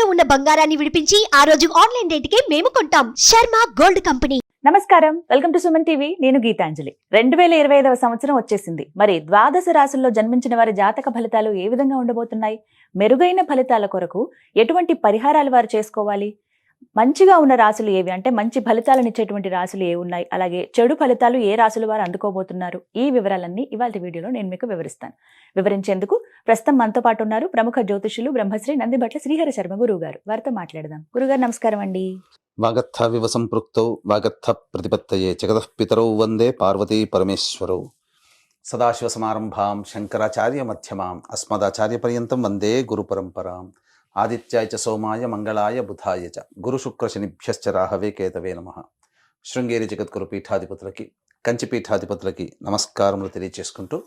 తాకట్టులో ఉన్న బంగారాన్ని విడిపించి ఆ రోజు ఆన్లైన్ రేటుకే మేము కొంటాం. Sharma gold company. నమస్కారం, వెల్కమ్ టు సుమన్ టీవీ. నేను గీతాంజలి. 2025వ సంవత్సరం వచ్చేసింది. మరి ద్వాదశ రాశుల్లో జన్మించిన వారి జాతక ఫలితాలు ఏ విధంగా ఉండబోతున్నాయి? మెరుగైన ఫలితాల కొరకు ఎటువంటి పరిహారాలు వారు చేసుకోవాలి? మంచిగా ఉన్న రాశులు ఏవి, అంటే మంచి ఫలితాలను ఇచ్చేటువంటి రాశులు ఏ ఉన్నాయి, అలాగే చెడు ఫలితాలు ఏ రాశులు వారు అందుకోబోతున్నారు, ఈ వివరాలన్నీ ఇవాళ వీడియోలో నేను మీకు వివరిస్తాను. వివరించేందుకు ప్రస్తుతం మనతో పాటు ఉన్నారు ప్రముఖ జ్యోతిషులు బ్రహ్మశ్రీ నందిబట్ల శ్రీహరి శర్మ గురువు గారు. వారితో మాట్లాడదాం. గురుగారు నమస్కారం అండి. వాగర్థ వివ సంపృక్తౌ వాగర్థ ప్రతిపత్తయే జగతః పితరౌ వందే పార్వతీ పరమేశ్వరౌ. సదాశివ సమారంభాం శంకరాచార్య మధ్యమాం అస్మదాచార్య పర్యంతం వందే గురు పరంపరాం. ఆదిత్యాయ చ సోమాయ మంగళాయ బుధాయ చ గురు శుక్ర శనిభ్యశ్చ రాహవే కేతవే నమః. శృంగేరి జగద్గురు పీఠాధిపతులకి, కంచి పీఠాధిపతులకి నమస్కారములు తెలియజేసుకుంటూ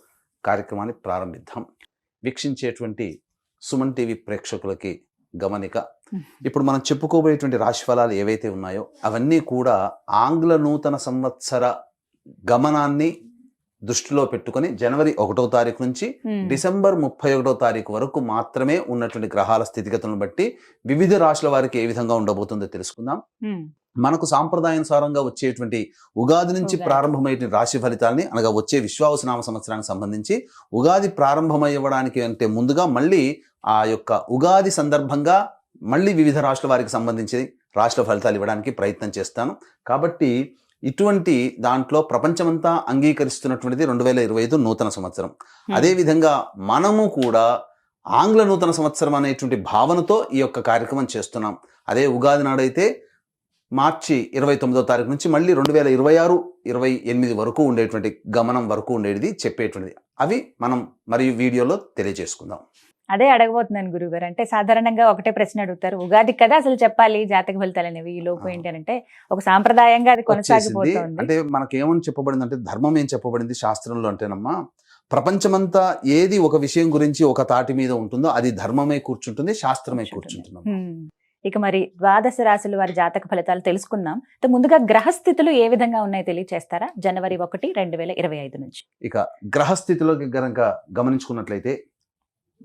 కార్యక్రమాన్ని ప్రారంభిద్దాం. వీక్షించేటువంటి సుమన్ టీవీ ప్రేక్షకులకి గమనిక, ఇప్పుడు మనం చెప్పుకోబోయేటువంటి రాశి ఫలాలు ఏవైతే ఉన్నాయో అవన్నీ కూడా ఆంగ్ల నూతన సంవత్సర గమనాన్ని దృష్టిలో పెట్టుకొని జనవరి 1వ తారీఖు నుంచి డిసెంబర్ 31వ తారీఖు వరకు మాత్రమే ఉన్నటువంటి గ్రహాల స్థితిగతులను బట్టి వివిధ రాశుల వారికి ఏ విధంగా ఉండబోతుందో తెలుసుకుందాం. మనకు సాంప్రదాయానుసారంగా వచ్చేటువంటి ఉగాది నుంచి ప్రారంభమయ్యే రాశి ఫలితాలని, అనగా వచ్చే విశ్వావసునామ సంవత్సరానికి సంబంధించి ఉగాది ప్రారంభమయ్యడానికి అంటే ముందుగా మళ్ళీ ఆ యొక్క ఉగాది సందర్భంగా మళ్ళీ వివిధ రాశుల వారికి సంబంధించి రాశుల ఫలితాలు ఇవ్వడానికి ప్రయత్నం చేస్తాను. కాబట్టి ఇటువంటి దాంట్లో ప్రపంచమంతా అంగీకరిస్తున్నటువంటిది 2025 నూతన సంవత్సరం. అదేవిధంగా మనము కూడా ఆంగ్ల నూతన సంవత్సరం అనేటువంటి భావనతో ఈ యొక్క కార్యక్రమం చేస్తున్నాం. అదే ఉగాది నాడైతే మార్చి 29వ తారీఖు నుంచి మళ్ళీ 2026-28 వరకు ఉండేటువంటి గమనం వరకు ఉండేది చెప్పేటువంటిది. అవి మనం మరియు వీడియోలో తెలియజేసుకుందాం. అదే అడగబోతున్నాను గురుగారు. అంటే సాధారణంగా ఒకటే ప్రశ్న అడుగుతారు, ఉగాది కదా అసలు చెప్పాలి జాతక ఫలితాలు అనేవి, ఈ లోపు ఏంటి అంటే ఒక సాంప్రదాయంగా అది కొనసాగిపోతుంది. అంటే మనకేమని చెప్పబడింది అంటే, ధర్మం ఏం చెప్పబడింది శాస్త్రంలో అంటేనమ్మా, ప్రపంచమంతా ఏది ఒక విషయం గురించి ఒక తాటి మీద ఉంటుందో అది ధర్మమే కూర్చుంటుంది, శాస్త్రమే కూర్చుంటుంది. ఇక మరి ద్వాదశ రాశుల వారి జాతక ఫలితాలు తెలుసుకున్నాం. ముందుగా గ్రహస్థితులు ఏ విధంగా ఉన్నాయో తెలియచేస్తారా? జనవరి 1, 2025 నుంచి. ఇక గ్రహస్థితిలోకి గనక గమనించుకున్నట్లయితే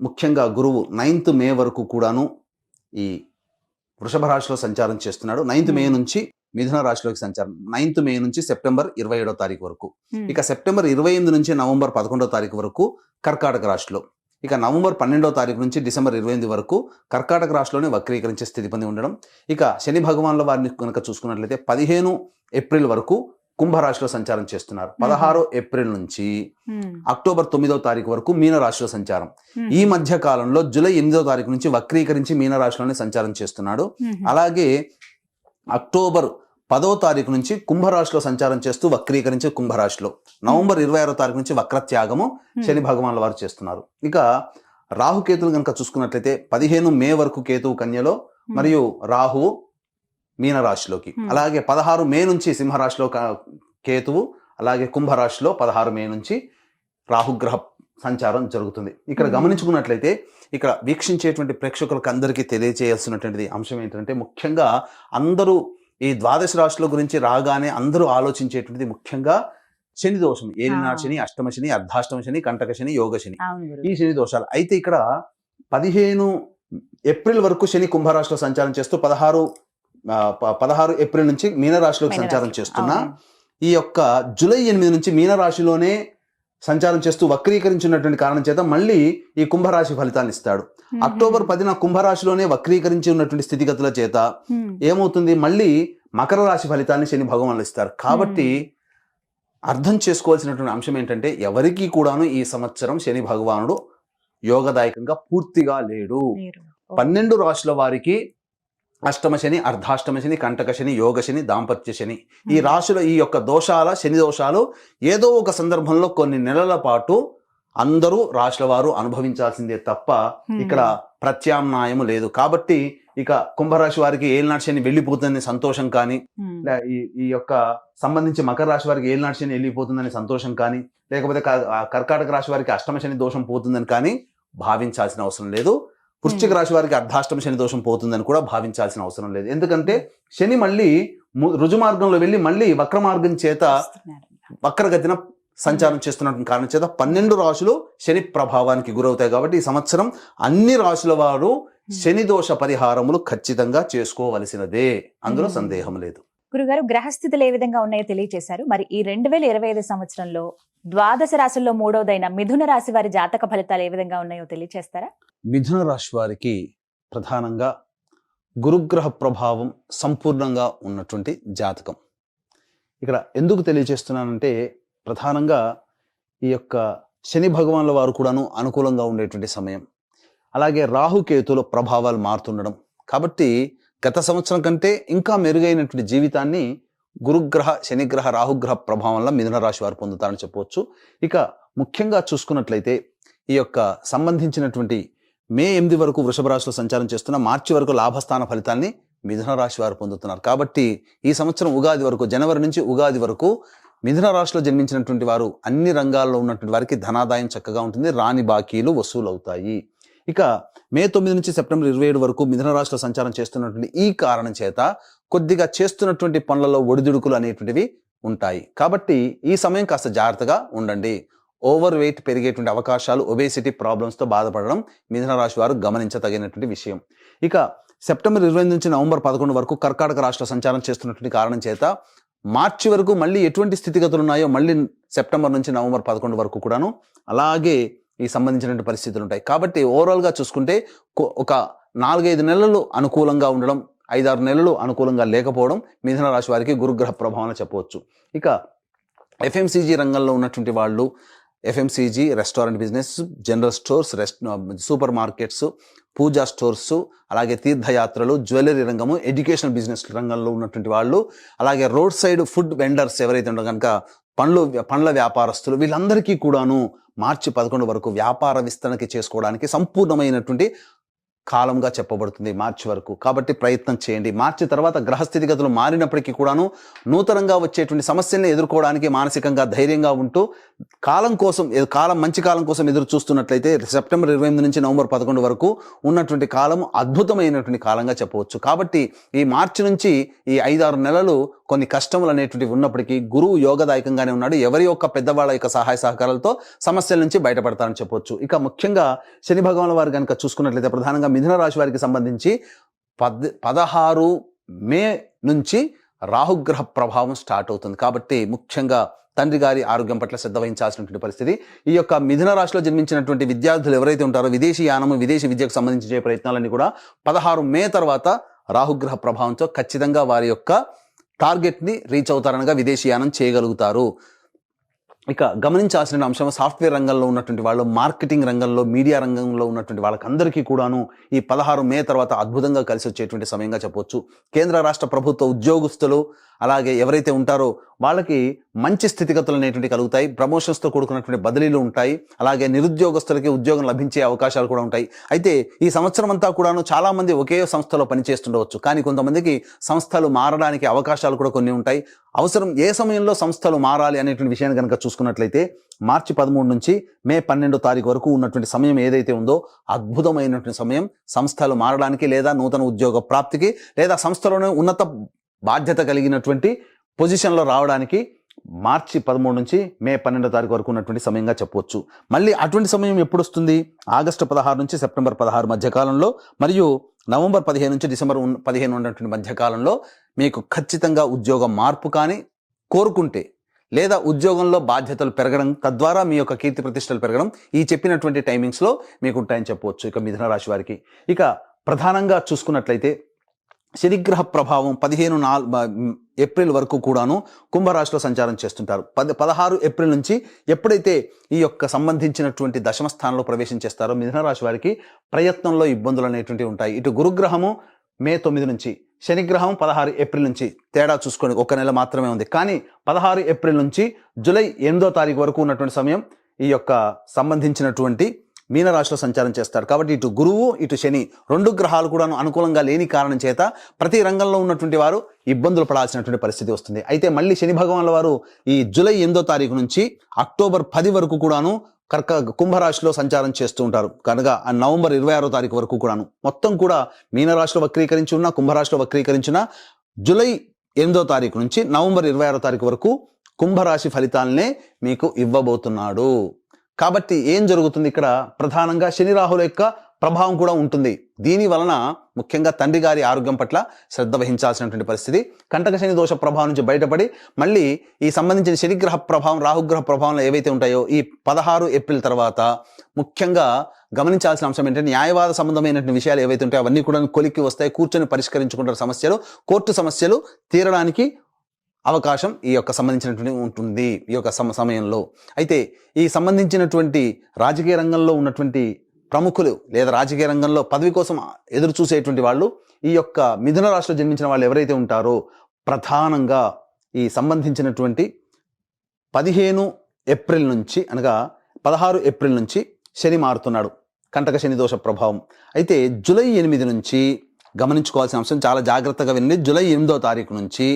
ముఖ్యంగా గురువు 9th మే వరకు కూడాను ఈ వృషభ రాశిలో సంచారం చేస్తున్నాడు. 9th మే నుంచి మిథున రాశిలోకి సంచారం, 9th మే నుంచి సెప్టెంబర్ 27వ తారీఖు వరకు. ఇక సెప్టెంబర్ 28 నుంచి నవంబర్ 11వ తారీఖు వరకు కర్కాటక రాశిలో. ఇక నవంబర్ 12వ తారీఖు నుంచి డిసెంబర్ 28 వరకు కర్కాటక రాశిలోనే వక్రీకరించే స్థితి పొంది ఉండడం. ఇక శని భగవాన్ల వారిని కనుక చూసుకున్నట్లయితే 15 ఏప్రిల్ వరకు కుంభరాశిలో సంచారం చేస్తున్నారు. 16 ఏప్రిల్ నుంచి అక్టోబర్ 9వ తారీఖు వరకు మీనరాశిలో సంచారం. ఈ మధ్య కాలంలో జూలై 8వ తారీఖు నుంచి వక్రీకరించి మీనరాశిలోనే సంచారం చేస్తున్నాడు. అలాగే అక్టోబర్ 10వ తారీఖు నుంచి కుంభరాశిలో సంచారం చేస్తూ వక్రీకరించి కుంభరాశిలో, నవంబర్ 26వ తారీఖు నుంచి వక్రత్యాగము శని భగవాన్ల వారు చేస్తున్నారు. ఇక రాహుకేతులు కనుక చూసుకున్నట్లయితే 15 మే వరకు కేతువు కన్యలో మరియు రాహువు మీనరాశిలోకి, అలాగే 16 మే నుంచి సింహరాశిలో కేతువు, అలాగే కుంభరాశిలో 16 మే నుంచి రాహుగ్రహ సంచారం జరుగుతుంది. ఇక్కడ గమనించుకున్నట్లయితే ఇక్కడ వీక్షించేటువంటి ప్రేక్షకులకు అందరికీ తెలియజేయాల్సినటువంటి అంశం ఏంటంటే, ముఖ్యంగా అందరూ ఈ ద్వాదశ రాశుల గురించి రాగానే అందరూ ఆలోచించేటువంటిది ముఖ్యంగా శని దోషం, ఏలినాడు శని, అష్టమ శని, అర్ధాష్టమ శని, కంటక శని, యోగ శని, ఈ శని దోషాలు. అయితే ఇక్కడ 15 ఏప్రిల్ వరకు శని కుంభరాశిలో సంచారం చేస్తూ 16 ఏప్రిల్ నుంచి మీనరాశిలోకి సంచారం చేస్తున్నా, ఈ యొక్క జూలై 8 నుంచి మీనరాశిలోనే సంచారం చేస్తూ వక్రీకరించినటువంటి కారణం చేత మళ్ళీ ఈ కుంభరాశి ఫలితాన్ని ఇస్తాడు. అక్టోబర్ 10న కుంభరాశిలోనే వక్రీకరించి ఉన్నటువంటి స్థితిగతుల చేత ఏమవుతుంది, మళ్ళీ మకర రాశి ఫలితాన్ని శని భగవానులు ఇస్తారు. కాబట్టి అర్థం చేసుకోవాల్సినటువంటి అంశం ఏంటంటే, ఎవరికి కూడాను ఈ సంవత్సరం శని భగవానుడు యోగదాయకంగా పూర్తిగా లేడు. 12 రాశుల వారికి అష్టమ శని, అర్ధాష్టమ శని, కంటక శని, యోగ శని, దాంపత్య శని, ఈ రాశుల ఈ యొక్క శని దోషాలు ఏదో ఒక సందర్భంలో కొన్ని నెలల పాటు అందరూ రాశుల వారు అనుభవించాల్సిందే తప్ప ఇక్కడ ప్రత్యామ్నాయము లేదు. కాబట్టి ఇక కుంభరాశి వారికి ఏలినాటి శని వెళ్ళిపోతుందని సంతోషం కానీ, ఈ యొక్క సంబంధించి మకర రాశి వారికి ఏలినాటి శని వెళ్ళిపోతుందని సంతోషం కానీ, లేకపోతే కర్కాటక రాశి వారికి అష్టమ శని దోషం పోతుందని కానీ భావించాల్సిన అవసరం లేదు. వృశ్చిక రాశి వారికి అర్ధాష్టమ శని దోషం పోతుందని కూడా భావించాల్సిన అవసరం లేదు. ఎందుకంటే శని మళ్ళీ రుజు మార్గంలో వెళ్ళి మళ్ళీ వక్ర మార్గం చేత వక్రగతిన సంచారం చేస్తున్నటువంటి కారణం చేత 12 రాశులు శని ప్రభావానికి గురవుతాయి. కాబట్టి ఈ సంవత్సరం అన్ని రాశుల వారు శని దోష పరిహారములు ఖచ్చితంగా చేసుకోవలసినదే, అందులో సందేహం లేదు. గురుగారు, గ్రహస్థితులు ఏ విధంగా ఉన్నాయో తెలియజేశారు. మరి ఈ 2025 సంవత్సరంలో ద్వాదశ రాశుల్లో మూడోదైన మిథున రాశి వారి జాతక ఫలితాలు ఏ విధంగా ఉన్నాయో తెలియజేస్తారా? మిథున రాశి వారికి ప్రధానంగా గురుగ్రహ ప్రభావం సంపూర్ణంగా ఉన్నటువంటి జాతకం. ఇక్కడ ఎందుకు తెలియజేస్తున్నానంటే, ప్రధానంగా ఈ యొక్క శని భగవాన్ల వారు కూడాను అనుకూలంగా ఉండేటువంటి సమయం, అలాగే రాహుకేతుల ప్రభావాలు మారుతుండడం. కాబట్టి గత సంవత్సరం కంటే ఇంకా మెరుగైనటువంటి జీవితాన్ని గురుగ్రహ, శనిగ్రహ, రాహుగ్రహ ప్రభావం వల్ల మిథున రాశి వారు పొందుతారని చెప్పవచ్చు. ఇక ముఖ్యంగా చూసుకున్నట్లయితే ఈ యొక్క సంబంధించినటువంటి మే 8 వరకు వృషభ రాశిలో సంచారం చేస్తున్న మార్చి వరకు లాభస్థాన ఫలితాన్ని మిథున రాశి వారు పొందుతున్నారు. కాబట్టి ఈ సంవత్సరం ఉగాది వరకు, జనవరి నుంచి ఉగాది వరకు మిథున రాశిలో జన్మించినటువంటి వారు అన్ని రంగాల్లో ఉన్నటువంటి వారికి ధనాదాయం చక్కగా ఉంటుంది, రాని బాకీలు వసూలు అవుతాయి. ఇక మే 9 నుంచి సెప్టెంబర్ 27 వరకు మిథున రాశిలో సంచారం చేస్తున్నటువంటి ఈ కారణం చేత కొద్దిగా చేస్తున్నటువంటి పనులలో ఒడిదుడుకులు అనేటువంటివి ఉంటాయి. కాబట్టి ఈ సమయం కాస్త జాగ్రత్తగా ఉండండి. ఓవర్ వెయిట్ పెరిగేటువంటి అవకాశాలు, ఒబేసిటీ ప్రాబ్లమ్స్తో బాధపడడం మిథున రాశి వారు గమనించదగినటువంటి విషయం. ఇక సెప్టెంబర్ 20 నుంచి నవంబర్ 11 వరకు కర్కాటక రాశిలో సంచారం చేస్తున్నటువంటి కారణం చేత మార్చి వరకు మళ్ళీ ఎటువంటి స్థితిగతులు ఉన్నాయో మళ్ళీ సెప్టెంబర్ నుంచి నవంబర్ 11 వరకు కూడాను అలాగే ఈ సంబంధించినటువంటి పరిస్థితులు ఉంటాయి. కాబట్టి ఓవరాల్గా చూసుకుంటే ఒక 4-5 నెలలు అనుకూలంగా ఉండడం, 5-6 నెలలు అనుకూలంగా లేకపోవడం మిథున రాశి వారికి గురుగ్రహ ప్రభావం చెప్పవచ్చు. ఇక ఎఫ్ఎంసీజీ రంగంలో ఉన్నటువంటి వాళ్ళు, FMCG, restaurant business, general stores, super markets, puja stores, అలాగే తీర్థయాత్రలు, జ్యువెలరీ రంగము, ఎడ్యుకేషనల్ బిజినెస్ రంగంలో ఉన్నటువంటి వాళ్ళు, అలాగే రోడ్ సైడ్ ఫుడ్ వెండర్స్ ఎవరైతే ఉండో కనుక పండ్ల వ్యాపారస్తులు, వీళ్ళందరికీ కూడాను మార్చి 11 వరకు వ్యాపార విస్తరణకి చేసుకోవడానికి సంపూర్ణమైనటువంటి కాలంగా చెప్పబడుతుంది మార్చి వరకు. కాబట్టి ప్రయత్నం చేయండి. మార్చి తర్వాత గ్రహస్థితిగతులు మారినప్పటికీ కూడాను నూతనంగా వచ్చేటువంటి సమస్యల్ని ఎదుర్కోవడానికి మానసికంగా ధైర్యంగా ఉంటూ మంచి కాలం కోసం ఎదురు చూస్తున్నట్లయితే సెప్టెంబర్ 28 నుంచి నవంబర్ 11 వరకు ఉన్నటువంటి కాలం అద్భుతమైనటువంటి కాలంగా చెప్పవచ్చు. కాబట్టి ఈ మార్చి నుంచి ఈ 5-6 నెలలు కొన్ని కష్టములు అనేటువంటివి ఉన్నప్పటికీ గురువు యోగదాయకంగానే ఉన్నాడు. ఎవరి యొక్క పెద్దవాళ్ళ యొక్క సహాయ సహకారాలతో సమస్యల నుంచి బయటపడతారని చెప్పవచ్చు. ఇక ముఖ్యంగా శని భగవాన్ వారు కనుక చూసుకున్నట్లయితే ప్రధానంగా మిథున రాశి వారికి సంబంధించి 16 మే నుంచి రాహుగ్రహ ప్రభావం స్టార్ట్ అవుతుంది. కాబట్టి ముఖ్యంగా తండ్రి గారి ఆరోగ్యం పట్ల శ్రద్ధ వహించాల్సినటువంటి పరిస్థితి. ఈ యొక్క మిథున రాశిలో జన్మించినటువంటి విద్యార్థులు ఎవరైతే ఉంటారో విదేశీ యానము, విదేశీ విద్యకు సంబంధించి ప్రయత్నాలన్నీ కూడా 16 మే తర్వాత రాహుగ్రహ ప్రభావంతో ఖచ్చితంగా వారి యొక్క టార్గెట్ని రీచ్ అవుతారనగా విదేశీయానం చేయగలుగుతారు. ఇక గమనించాల్సిన అంశం, సాఫ్ట్వేర్ రంగంలో ఉన్నటువంటి వాళ్ళు, మార్కెటింగ్ రంగంలో, మీడియా రంగంలో ఉన్నటువంటి వాళ్ళకందరికీ కూడాను ఈ 16 మే తర్వాత అద్భుతంగా కలిసి వచ్చేటువంటి సమయంగా చెప్పవచ్చు. కేంద్ర రాష్ట్ర ప్రభుత్వ ఉద్యోగస్తులు అలాగే ఎవరైతే ఉంటారో వాళ్ళకి మంచి స్థితిగతులు అనేటువంటి కలుగుతాయి. ప్రమోషన్స్తో కూడుకున్నటువంటి బదిలీలు ఉంటాయి. అలాగే నిరుద్యోగస్తులకి ఉద్యోగం లభించే అవకాశాలు కూడా ఉంటాయి. అయితే ఈ సంవత్సరం అంతా కూడాను చాలామంది ఒకే సంస్థలో పనిచేస్తుండవచ్చు, కానీ కొంతమందికి సంస్థలు మారడానికి అవకాశాలు కూడా కొన్ని ఉంటాయి. అవసరం ఏ సమయంలో సంస్థలు మారాలి అనేటువంటి విషయాన్ని కనుక చూసుకున్నట్లయితే మార్చి 13 నుంచి మే 12 తారీఖు వరకు ఉన్నటువంటి సమయం ఏదైతే ఉందో అద్భుతమైనటువంటి సమయం. సంస్థలు మారడానికి లేదా నూతన ఉద్యోగ ప్రాప్తికి లేదా సంస్థలోనే ఉన్నత బాధ్యత కలిగినటువంటి పొజిషన్లో రావడానికి మార్చి 13 నుంచి మే 12 తారీఖు వరకు ఉన్నటువంటి సమయంగా చెప్పవచ్చు. మళ్ళీ అటువంటి సమయం ఎప్పుడు వస్తుంది? ఆగస్టు 16 నుంచి సెప్టెంబర్ 16 మధ్యకాలంలో మరియు నవంబర్ 15 నుంచి డిసెంబర్ 15 ఉన్నటువంటి మధ్యకాలంలో మీకు ఖచ్చితంగా ఉద్యోగ మార్పు కానీ కోరుకుంటే లేదా ఉద్యోగంలో బాధ్యతలు పెరగడం, తద్వారా మీ యొక్క కీర్తి ప్రతిష్టలు పెరగడం ఈ చెప్పినటువంటి టైమింగ్స్లో మీకు ఉంటాయని చెప్పవచ్చు. ఇక మిథున రాశి వారికి ఇక ప్రధానంగా చూసుకున్నట్లయితే శనిగ్రహ ప్రభావం 15 ఏప్రిల్ వరకు కూడాను కుంభరాశిలో సంచారం చేస్తుంటారు. 16 ఏప్రిల్ నుంచి ఎప్పుడైతే ఈ యొక్క సంబంధించినటువంటి దశమ స్థానంలో ప్రవేశం చేస్తారో మిథున రాశి వారికి ప్రయత్నంలో ఇబ్బందులు అనేటువంటివి ఉంటాయి. ఇటు గురుగ్రహము మే 9 నుంచి, శనిగ్రహం 16 ఏప్రిల్ నుంచి, తేడా చూసుకోండి, 1 నెల మాత్రమే ఉంది. కానీ 16 ఏప్రిల్ నుంచి జూలై 8వ తారీఖు వరకు ఉన్నటువంటి సమయం ఈ యొక్క సంబంధించినటువంటి మీనరాశిలో సంచారం చేస్తారు. కాబట్టి ఇటు గురువు ఇటు శని 2 గ్రహాలు కూడా అనుకూలంగా లేని కారణం చేత ప్రతి రంగంలో ఉన్నటువంటి వారు ఇబ్బందులు పడాల్సినటువంటి పరిస్థితి వస్తుంది. అయితే మళ్ళీ శని భగవాన్ల వారు ఈ జూలై 8వ తారీఖు నుంచి అక్టోబర్ 10 వరకు కూడాను కుంభరాశిలో సంచారం చేస్తూ ఉంటారు. కనుక నవంబర్ 26వ తారీఖు వరకు కూడాను మొత్తం కూడా మీనరాశిలో వక్రీకరించి ఉన్న, కుంభరాశిలో వక్రీకరించిన జూలై 8వ తారీఖు నుంచి నవంబర్ 26వ తారీఖు వరకు కుంభరాశి ఫలితాలనే మీకు ఇవ్వబోతున్నాడు. కాబట్టి ఏం జరుగుతుంది ఇక్కడ? ప్రధానంగా శని రాహుల యొక్క ప్రభావం కూడా ఉంటుంది. దీని వలన ముఖ్యంగా తండ్రి గారి ఆరోగ్యం పట్ల శ్రద్ధ వహించాల్సినటువంటి పరిస్థితి. కంటక శని దోష ప్రభావం నుంచి బయటపడి మళ్ళీ ఈ సంబంధించిన శనిగ్రహ ప్రభావం, రాహుగ్రహ ప్రభావంలో ఏవైతే ఉంటాయో ఈ 16 ఏప్రిల్ తర్వాత ముఖ్యంగా గమనించాల్సిన అంశం ఏంటంటే న్యాయవాద సంబంధమైనటువంటి విషయాలు ఏవైతే ఉంటాయో అవన్నీ కూడా కొలిక్కి వస్తాయి. కూర్చొని పరిష్కరించుకుంటారు సమస్యలు. కోర్టు సమస్యలు తీరడానికి అవకాశం ఈ యొక్క సంబంధించినటువంటి ఉంటుంది ఈ యొక్క సమయంలో. అయితే ఈ సంబంధించినటువంటి రాజకీయ రంగంలో ఉన్నటువంటి ప్రముఖులు లేదా రాజకీయ రంగంలో పదవి కోసం ఎదురు చూసేటువంటి వాళ్ళు ఈ యొక్క మిథున రాశిలో జన్మించిన వాళ్ళు ఎవరైతే ఉంటారో ప్రధానంగా ఈ సంబంధించినటువంటి 15 ఏప్రిల్ నుంచి అనగా 16 ఏప్రిల్ నుంచి శని మారుతున్నాడు, కంటక శని దోష ప్రభావం. అయితే జూలై 8 నుంచి గమనించుకోవాల్సిన అంశం, చాలా జాగ్రత్తగా వినండి. జూలై 8వ తారీఖు నుంచి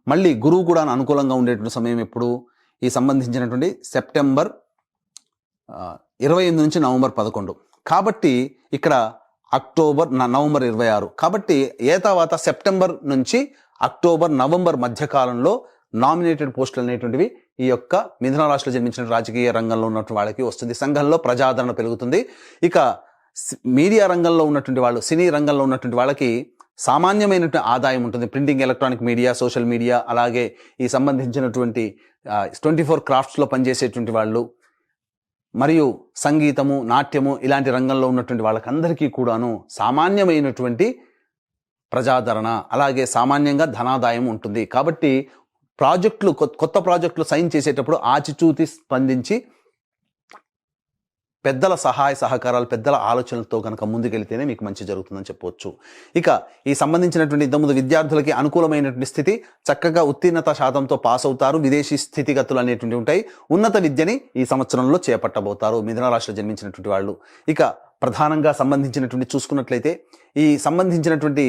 మళ్ళీ గురువు కూడా అనుకూలంగా ఉండేటువంటి సమయం ఎప్పుడు? ఈ సంబంధించినటువంటి సెప్టెంబర్ 28 నుంచి నవంబర్ 11. కాబట్టి ఇక్కడ నవంబర్ 26. కాబట్టి తర్వాత సెప్టెంబర్ నుంచి అక్టోబర్, నవంబర్ మధ్యకాలంలో నామినేటెడ్ పోస్టులు అనేటువంటివి ఈ యొక్క మిథున రాశిలో జన్మించిన రాజకీయ రంగంలో ఉన్నటువంటి వాళ్ళకి వస్తుంది. సంఘంలో ప్రజాదరణ పెరుగుతుంది. ఇక మీడియా రంగంలో ఉన్నటువంటి వాళ్ళు, సినీ రంగంలో ఉన్నటువంటి వాళ్ళకి సామాన్యమైనటువంటి ఆదాయం ఉంటుంది. Printing, electronic media, social media, అలాగే ఈ సంబంధించినటువంటి 24 క్రాఫ్ట్స్లో పనిచేసేటువంటి వాళ్ళు, మరియు సంగీతము, నాట్యము ఇలాంటి రంగంలో ఉన్నటువంటి వాళ్ళకందరికీ కూడాను సామాన్యమైనటువంటి ప్రజాదరణ, అలాగే సామాన్యంగా ధనాదాయం ఉంటుంది. కాబట్టి కొత్త ప్రాజెక్టులు సైన్ చేసేటప్పుడు ఆచితూచి స్పందించి పెద్దల సహాయ సహకారాలు, పెద్దల ఆలోచనలతో కనుక ముందుకెళ్తేనే మీకు మంచి జరుగుతుందని చెప్పవచ్చు. ఇక ఈ సంబంధించినటువంటి ఇంతకుముందు విద్యార్థులకి అనుకూలమైనటువంటి స్థితి, చక్కగా ఉత్తీర్ణత శాతంతో పాస్ అవుతారు. విదేశీ స్థితిగతులు అనేటువంటి ఉంటాయి. ఉన్నత విద్యని ఈ సంవత్సరంలో చేపట్టబోతారు మిథున రాశిలో జన్మించినటువంటి వాళ్ళు. ఇక ప్రధానంగా సంబంధించినటువంటి చూసుకున్నట్లయితే ఈ సంబంధించినటువంటి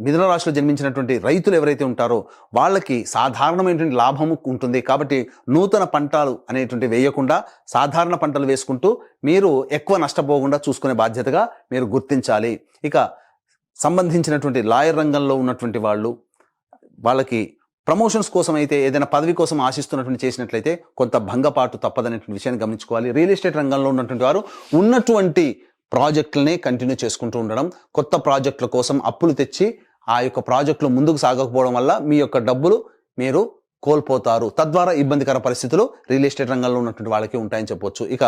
మిథున రాశిలో జన్మించినటువంటి రైతులు ఎవరైతే ఉంటారో వాళ్ళకి సాధారణమైనటువంటి లాభము ఉంటుంది. కాబట్టి నూతన పంటలు అనేటువంటి వేయకుండా సాధారణ పంటలు వేసుకుంటూ మీరు ఎక్కువ నష్టపోకుండా చూసుకునే బాధ్యతగా మీరు గుర్తించాలి. ఇక సంబంధించినటువంటి లాయర్ రంగంలో ఉన్నటువంటి వాళ్ళకి ప్రమోషన్స్ కోసం అయితే, ఏదైనా పదవి కోసం ఆశిస్తున్నటువంటి చేసినట్లయితే కొంత భంగపాటు తప్పదనేటువంటి విషయాన్ని గమనించుకోవాలి. రియల్ ఎస్టేట్ రంగంలో ఉన్నటువంటి వారు ఉన్నటువంటి ప్రాజెక్టులనే కంటిన్యూ చేసుకుంటూ ఉండడం, కొత్త ప్రాజెక్టుల కోసం అప్పులు తెచ్చి ఆ యొక్క ప్రాజెక్టులు ముందుకు సాగకపోవడం వల్ల మీ యొక్క డబ్బులు మీరు కోల్పోతారు. తద్వారా ఇబ్బందికర పరిస్థితులు రియల్ ఎస్టేట్ రంగంలో ఉన్నటువంటి వాళ్ళకి ఉంటాయని చెప్పొచ్చు. ఇక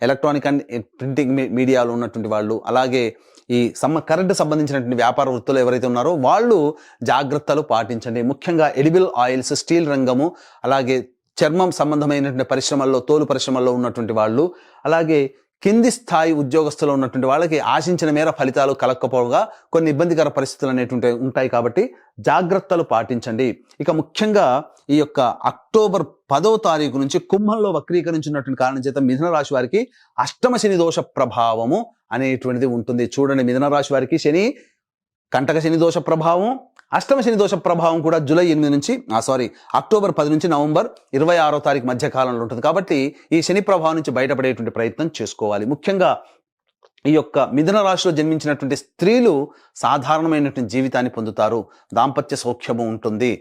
ఎలక్ట్రానిక్ అండ్ ప్రింటింగ్ మీడియాలో ఉన్నటువంటి వాళ్ళు, అలాగే ఈ కరెంటు సంబంధించినటువంటి వ్యాపార వృత్తులు ఎవరైతే ఉన్నారో వాళ్ళు జాగ్రత్తలు పాటించండి. ముఖ్యంగా ఎడిబుల్ ఆయిల్స్, స్టీల్ రంగము, అలాగే చర్మం సంబంధమైనటువంటి పరిశ్రమల్లో, తోలు పరిశ్రమల్లో ఉన్నటువంటి వాళ్ళు, అలాగే కింది స్థాయి ఉద్యోగస్తులు ఉన్నటువంటి వాళ్ళకి ఆశించిన మేర ఫలితాలు కలగకపోగా కొన్ని ఇబ్బందికర పరిస్థితులు అనేటువంటి ఉంటాయి. కాబట్టి జాగ్రత్తలు పాటించండి. ఇక ముఖ్యంగా ఈ యొక్క అక్టోబర్ 10వ తారీఖు నుంచి కుంభంలో వక్రీకరించినటువంటి కారణం చేత మిథున రాశి వారికి అష్టమ శని దోష ప్రభావము అనేటువంటిది ఉంటుంది. చూడండి, మిథున రాశి వారికి కంటక శని దోష ప్రభావం, అష్టమ శని దోష ప్రభావం కూడా అక్టోబర్ 10 నుంచి నవంబర్ 26వ తారీఖు మధ్య కాలంలో ఉంటుంది. కాబట్టి ఈ శని ప్రభావం నుంచి బయటపడేటువంటి ప్రయత్నం చేసుకోవాలి. ముఖ్యంగా ఈ యొక్క మిథున రాశిలో జన్మించినటువంటి స్త్రీలు సాధారణమైనటువంటి జీవితాన్ని పొందుతారు. దాంపత్య సౌఖ్యము ఉంటుంది.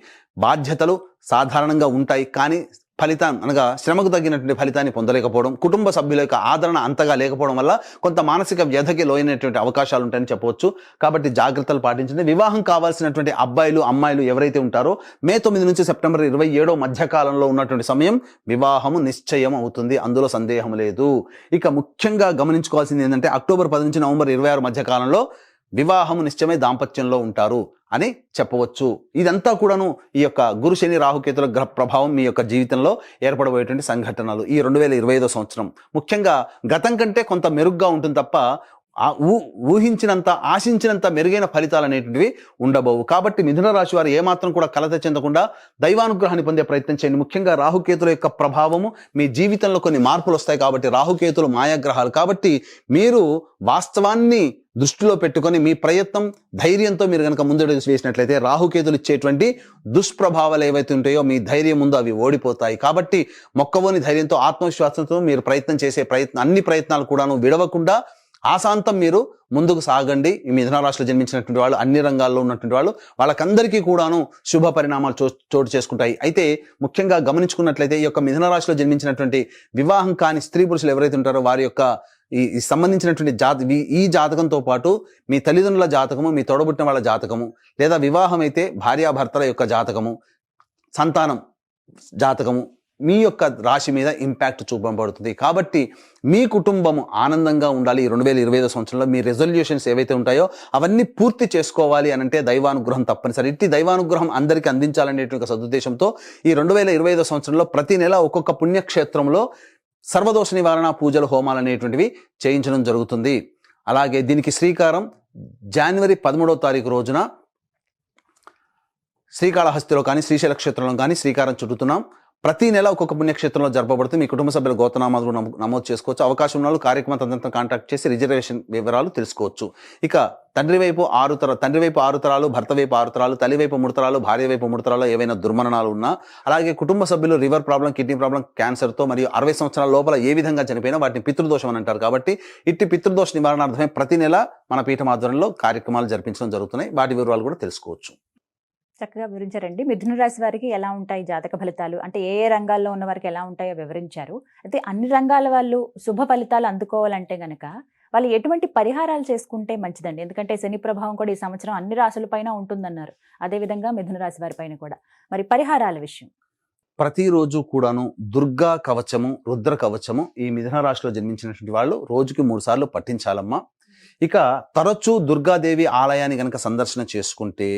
బాధ్యతలు సాధారణంగా ఉంటాయి, కానీ ఫలితం అనగా శ్రమకు తగ్గినటువంటి ఫలితాన్ని పొందలేకపోవడం, కుటుంబ సభ్యుల యొక్క ఆదరణ అంతగా లేకపోవడం వల్ల కొంత మానసిక వ్యధకి లోనైనటువంటి అవకాశాలు ఉంటాయని చెప్పవచ్చు. కాబట్టి జాగ్రత్తలు పాటించండి. వివాహం కావాల్సినటువంటి అబ్బాయిలు, అమ్మాయిలు ఎవరైతే ఉంటారో మే 9 నుంచి సెప్టెంబర్ 27 మధ్యకాలంలో ఉన్నటువంటి సమయం వివాహము నిశ్చయం అవుతుంది, అందులో సందేహం లేదు. ఇక ముఖ్యంగా గమనించుకోవాల్సింది ఏంటంటే అక్టోబర్ 10 నుంచి నవంబర్ 26 మధ్యకాలంలో వివాహము నిశ్చయమై దాంపత్యంలో ఉంటారు అని చెప్పవచ్చు. ఇదంతా కూడాను ఈ యొక్క గురు శని రాహుకేతుల గ్రహ ప్రభావం మీ యొక్క జీవితంలో ఏర్పడబోయేటువంటి సంఘటనలు. ఈ 2025 సంవత్సరం ముఖ్యంగా గతం కంటే కొంత మెరుగ్గా ఉంటుంది తప్ప ఊహించినంత, ఆశించినంత మెరుగైన ఫలితాలు అనేటువంటివి ఉండబోవు. కాబట్టి మిథున రాశి వారు ఏమాత్రం కూడా కలత చెందకుండా దైవానుగ్రహాన్ని పొందే ప్రయత్నం చేయండి. ముఖ్యంగా రాహుకేతుల యొక్క ప్రభావము మీ జీవితంలో కొన్ని మార్పులు వస్తాయి. కాబట్టి రాహుకేతులు మాయాగ్రహాలు. కాబట్టి మీరు వాస్తవాన్ని దృష్టిలో పెట్టుకొని మీ ప్రయత్నం, ధైర్యంతో మీరు కనుక ముందడుగు వేసినట్లయితే రాహుకేతులు ఇచ్చేటువంటి దుష్ప్రభావాలు ఏవైతే ఉంటాయో మీ ధైర్యం ముందు అవి ఓడిపోతాయి. కాబట్టి మొక్కవోని ధైర్యంతో, ఆత్మవిశ్వాసంతో మీరు ప్రయత్నం చేసే అన్ని ప్రయత్నాలు కూడాను విడవకుండా ఆశాంతం మీరు ముందుకు సాగండి. ఈ మిథున రాశిలో జన్మించినటువంటి వాళ్ళు, అన్ని రంగాల్లో ఉన్నటువంటి వాళ్ళు, వాళ్ళకందరికీ కూడాను శుభ పరిణామాలు చోటు చేసుకుంటాయి. అయితే ముఖ్యంగా గమనించుకున్నట్లయితే ఈ యొక్క మిథున రాశిలో జన్మించినటువంటి వివాహం కాని స్త్రీ పురుషులు ఎవరైతే ఉంటారో వారి యొక్క ఈ సంబంధించినటువంటి ఈ జాతకంతో పాటు మీ తల్లిదండ్రుల జాతకము, మీ తోడబుట్టిన వాళ్ళ జాతకము, లేదా వివాహం అయితే భార్యాభర్తల యొక్క జాతకము, సంతానం జాతకము మీ యొక్క రాశి మీద ఇంపాక్ట్ చూపబడుతుంది. కాబట్టి మీ కుటుంబం ఆనందంగా ఉండాలి. 2025 సంవత్సరంలో మీ రెజల్యూషన్స్ ఏవైతే ఉంటాయో అవన్నీ పూర్తి చేసుకోవాలి అని అంటే దైవానుగ్రహం తప్పనిసరి. ఇట్టి దైవానుగ్రహం అందరికీ అందించాలనేటువంటి సదుద్దేశంతో ఈ 2025 సంవత్సరంలో ప్రతి నెల ఒక్కొక్క పుణ్యక్షేత్రంలో సర్వదోష నివారణ పూజలు, హోమాలు అనేటువంటివి చేయించడం జరుగుతుంది. అలాగే దీనికి శ్రీకారం జనవరి 13వ తారీఖు రోజున శ్రీకాళహస్తిలో కానీ శ్రీశైల క్షేత్రంలో కానీ శ్రీకారం చుట్టుతున్నాం. ప్రతి నెల ఒక్కొక్క పుణ్యక్షేత్రంలో జరపబడుతుంది. మీ కుటుంబ సభ్యుల గోత్రనామాలు నమోదు చేసుకోవచ్చు. అవకాశం ఉన్న వాళ్ళు కార్యక్రమం తదంతా కాంటాక్ట్ చేసి రిజర్వేషన్ వివరాలు తెలుసుకోవచ్చు. ఇక తండ్రి వైపు 6 తరాలు, భర్త వైపు 6 తరాలు, తల్లి వైపు 3 తరాలు, భార్య వైపు 3 తరాలు ఏవైనా దుర్మరణాలు ఉన్నా, అలాగే కుటుంబ సభ్యులు లివర్ ప్రాబ్లం, కిడ్నీ ప్రాబ్లం, క్యాన్సర్తో మరియు 60 సంవత్సరాల లోపల ఏ విధంగా చనిపోయినా వాటిని పితృదోషం అని అంటారు. కాబట్టి ఇట్టి పితృదోష నివారణార్థమే ప్రతి నెల మన పీఠం ఆధ్వర్యంలో కార్యక్రమాలు జరిపించడం జరుగుతున్నాయి. వాటి వివరాలు కూడా తెలుసుకోవచ్చు. చక్కగా వివరించారండి. మిథున రాశి వారికి ఎలా ఉంటాయి జాతక ఫలితాలు, అంటే ఏ ఏ రంగాల్లో ఉన్న వారికి ఎలా ఉంటాయో వివరించారు. అయితే అన్ని రంగాల వాళ్ళు శుభ ఫలితాలు అందుకోవాలంటే గనక వాళ్ళు ఎటువంటి పరిహారాలు చేసుకుంటే మంచిదండి? ఎందుకంటే శని ప్రభావం కూడా ఈ సంవత్సరం అన్ని రాశులపైన ఉంటుందన్నారు. అదేవిధంగా మిథున రాశి వారి పైన కూడా. మరి పరిహారాల విషయం ప్రతిరోజు కూడాను దుర్గా కవచము, రుద్ర కవచము ఈ మిథున రాశిలో జన్మించినటువంటి వాళ్ళు రోజుకి 3 సార్లు పఠించాలమ్మా. ఇక తరచూ దుర్గాదేవి ఆలయాన్ని గనక సందర్శన చేసుకుంటే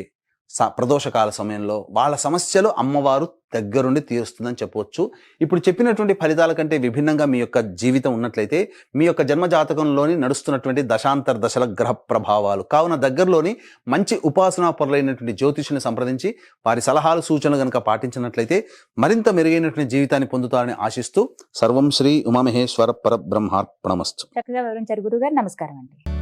ప్రదోషకాల సమయంలో వాళ్ళ సమస్యలు అమ్మవారు దగ్గరుండి తీరుస్తుందని చెప్పవచ్చు. ఇప్పుడు చెప్పినటువంటి ఫలితాల కంటే విభిన్నంగా మీ యొక్క జీవితం ఉన్నట్లయితే మీ యొక్క జన్మ జాతకంలోని నడుస్తున్నటువంటి దశాంతర దశల గ్రహ ప్రభావాలు కావున దగ్గరలోని మంచి ఉపాసనా పరులైనటువంటి జ్యోతిషుని సంప్రదించి వారి సలహాలు, సూచనలు గనక పాటించినట్లయితే మరింత మెరుగైనటువంటి జీవితాన్ని పొందుతారని ఆశిస్తూ సర్వం శ్రీ ఉమామహేశ్వర పరబ్రహ్మార్పణమస్తు. చక్కగా వివరించారు గురుగారు. నమస్కారం అండి.